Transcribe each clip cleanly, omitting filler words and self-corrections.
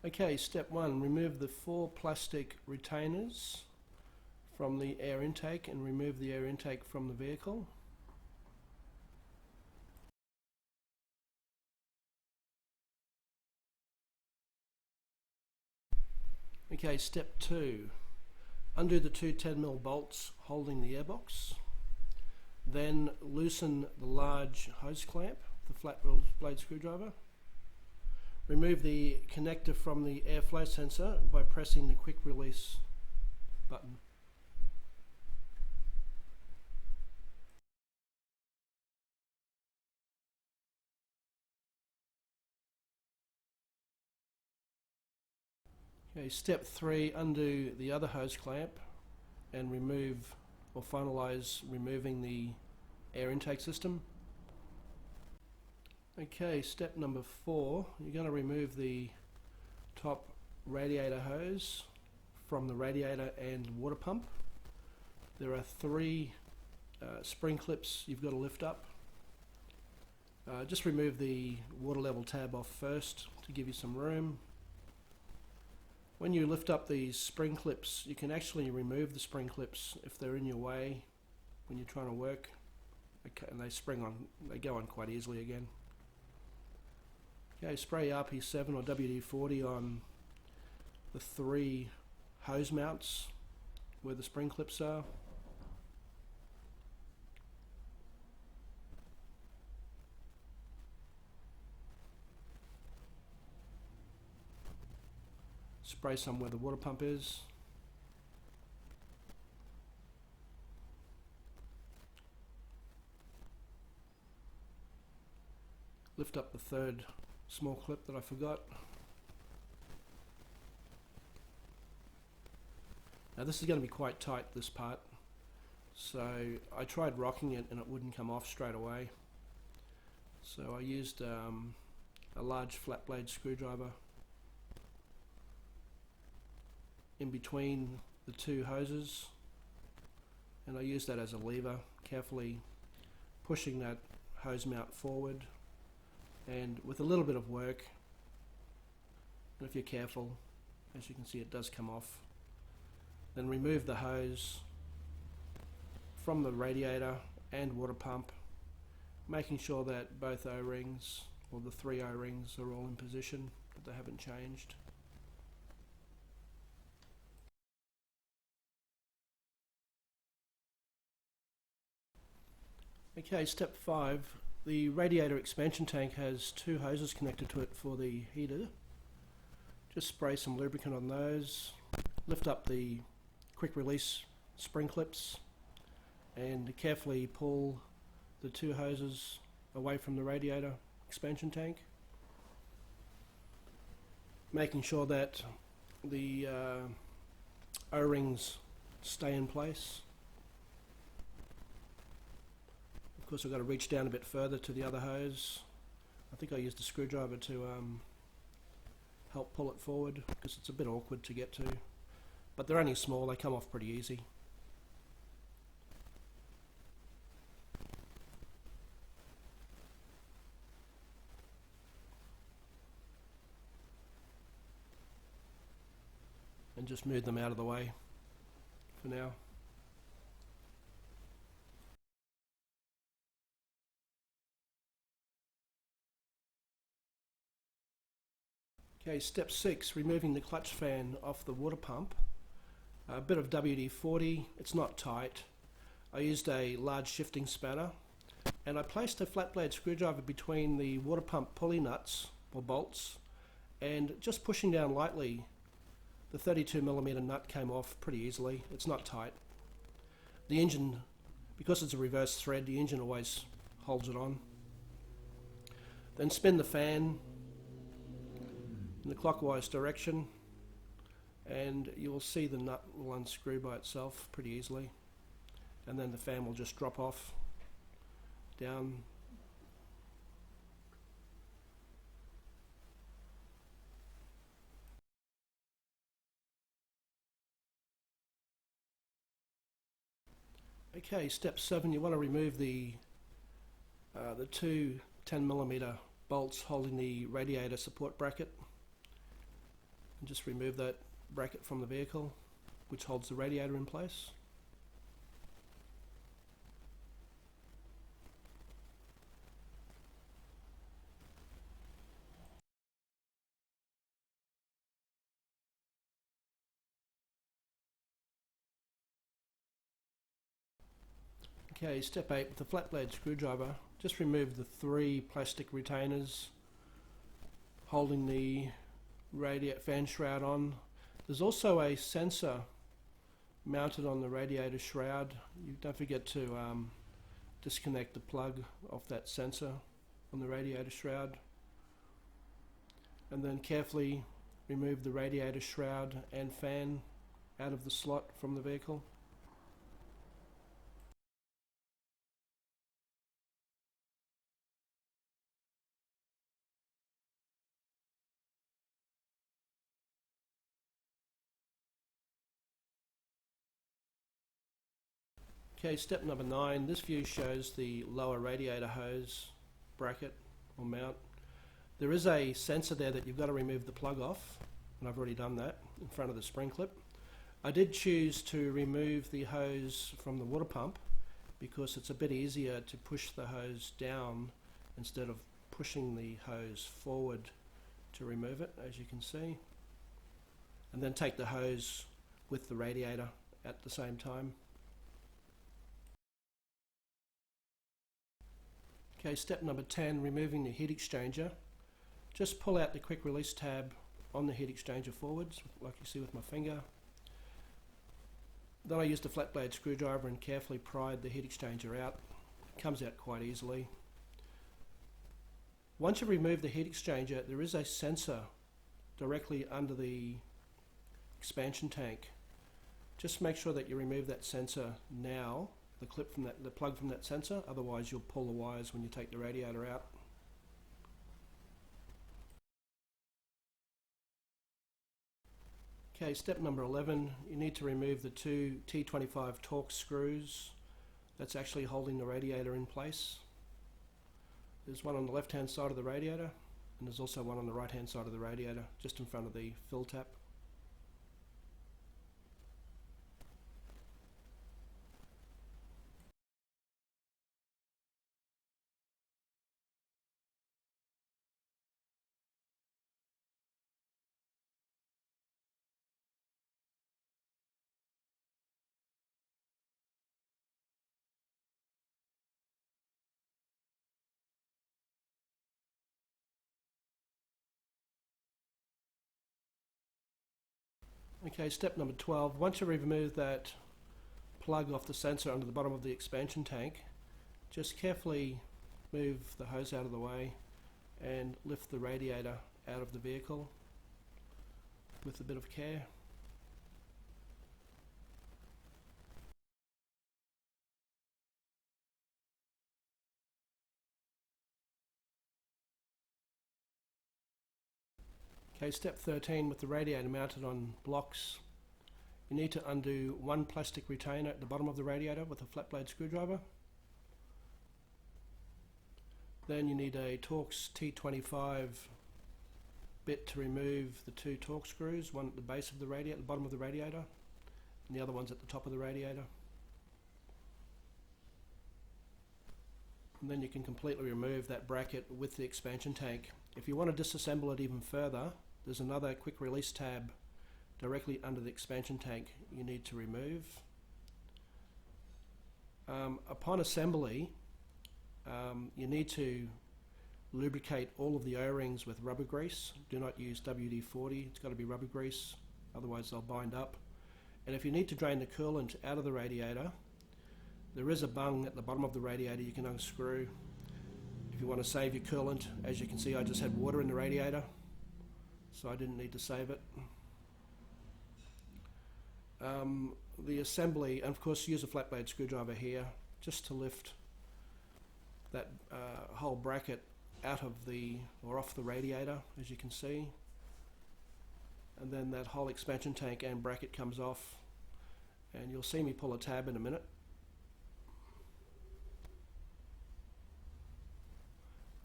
Okay, step 1, remove the 4 plastic retainers from the air intake and remove the air intake from the vehicle. Okay, step 2, undo the two 10mm bolts holding the airbox. Then loosen the large hose clamp, the flat blade screwdriver. Remove the connector from the airflow sensor by pressing the quick release button. Okay, step 3, undo the other hose clamp and remove or finalize removing the air intake system. Okay, step number 4, you're going to remove the top radiator hose from the radiator and water pump. There are 3 spring clips you've got to lift up. Just remove the water level tab off first to give you some room. When you lift up these spring clips, you can actually remove the spring clips if they're in your way when you're trying to work, and they go on quite easily again. Okay, spray RP7 or WD-40 on the 3 hose mounts where the spring clips are. Spray some where the water pump is. Lift up the 3rd small clip that I forgot. Now this is going to be quite tight, this part, so I tried rocking it and it wouldn't come off straight away, so I used a large flat blade screwdriver in between the 2 hoses, and I used that as a lever, carefully pushing that hose mount forward, and with a little bit of work, and if you're careful, as you can see, it does come off. Then remove the hose from the radiator and water pump, making sure that both O-rings, or the 3 O-rings, are all in position, that they haven't changed. Okay, step 5. The radiator expansion tank has 2 hoses connected to it for the heater. Just spray some lubricant on those, lift up the quick release spring clips, and carefully pull the 2 hoses away from the radiator expansion tank, making sure that the O-rings stay in place. Of course, I've got to reach down a bit further to the other hose. I think I used a screwdriver to help pull it forward, because it's a bit awkward to get to, but they're only small, they come off pretty easy. And just move them out of the way for now. Okay, step 6, removing the clutch fan off the water pump. A bit of WD-40, it's not tight. I used a large shifting spanner, and I placed a flat blade screwdriver between the water pump pulley nuts or bolts, and just pushing down lightly, the 32mm nut came off pretty easily. It's not tight. The engine, because it's a reverse thread, the engine always holds it on. Then spin the fan in the clockwise direction, and you will see the nut will unscrew by itself pretty easily, and then the fan will just drop off down. Okay, step 7, you want to remove the 2 10mm bolts holding the radiator support bracket. and just remove that bracket from the vehicle which holds the radiator in place. Okay, step 8, with the flat blade screwdriver, just remove the 3 plastic retainers holding the fan shroud on. There's also a sensor mounted on the radiator shroud. You don't forget to disconnect the plug off that sensor on the radiator shroud, and then carefully remove the radiator shroud and fan out of the slot from the vehicle. Okay, step number 9. This view shows the lower radiator hose bracket or mount. There is a sensor there that you've got to remove the plug off, and I've already done that in front of the spring clip. I did choose to remove the hose from the water pump because it's a bit easier to push the hose down instead of pushing the hose forward to remove it, as you can see, and then take the hose with the radiator at the same time. Okay, step number 10, removing the heat exchanger. Just pull out the quick release tab on the heat exchanger forwards, like you see with my finger. Then I used a flat blade screwdriver and carefully pried the heat exchanger out. It comes out quite easily. Once you remove the heat exchanger, there is a sensor directly under the expansion tank. Just make sure that you remove that sensor now, the plug from that sensor, otherwise you'll pull the wires when you take the radiator out. Okay, step number 11, you need to remove the 2 T25 Torx screws that's actually holding the radiator in place. There's one on the left hand side of the radiator, and there's also one on the right hand side of the radiator, just in front of the fill tap. Okay, step number 12, once you remove that plug off the sensor under the bottom of the expansion tank, just carefully move the hose out of the way and lift the radiator out of the vehicle with a bit of care. Okay, step 13, with the radiator mounted on blocks, you need to undo one plastic retainer at the bottom of the radiator with a flat blade screwdriver. Then you need a Torx T25 bit to remove the 2 Torx screws, one at the base of the radiator, the bottom of the radiator, and the other one's at the top of the radiator. And then you can completely remove that bracket with the expansion tank. If you want to disassemble it even further, there's another quick release tab directly under the expansion tank you need to remove. Upon assembly, you need to lubricate all of the O-rings with rubber grease. Do not use WD-40, it's got to be rubber grease, otherwise they'll bind up. And if you need to drain the coolant out of the radiator, there is a bung at the bottom of the radiator you can unscrew. If you want to save your coolant, as you can see, I just had water in the radiator, so I didn't need to save it. The assembly, and of course use a flat blade screwdriver here, just to lift that whole bracket out of or off the radiator, as you can see. And then that whole expansion tank and bracket comes off, and you'll see me pull a tab in a minute.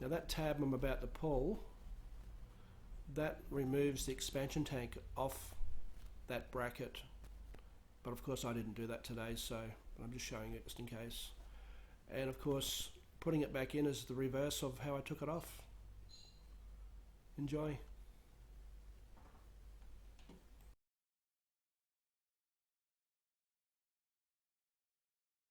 Now that tab I'm about to pull That removes the expansion tank off that bracket, but of course I didn't do that today, so I'm just showing it just in case. And of course putting it back in is the reverse of how I took it off. Enjoy.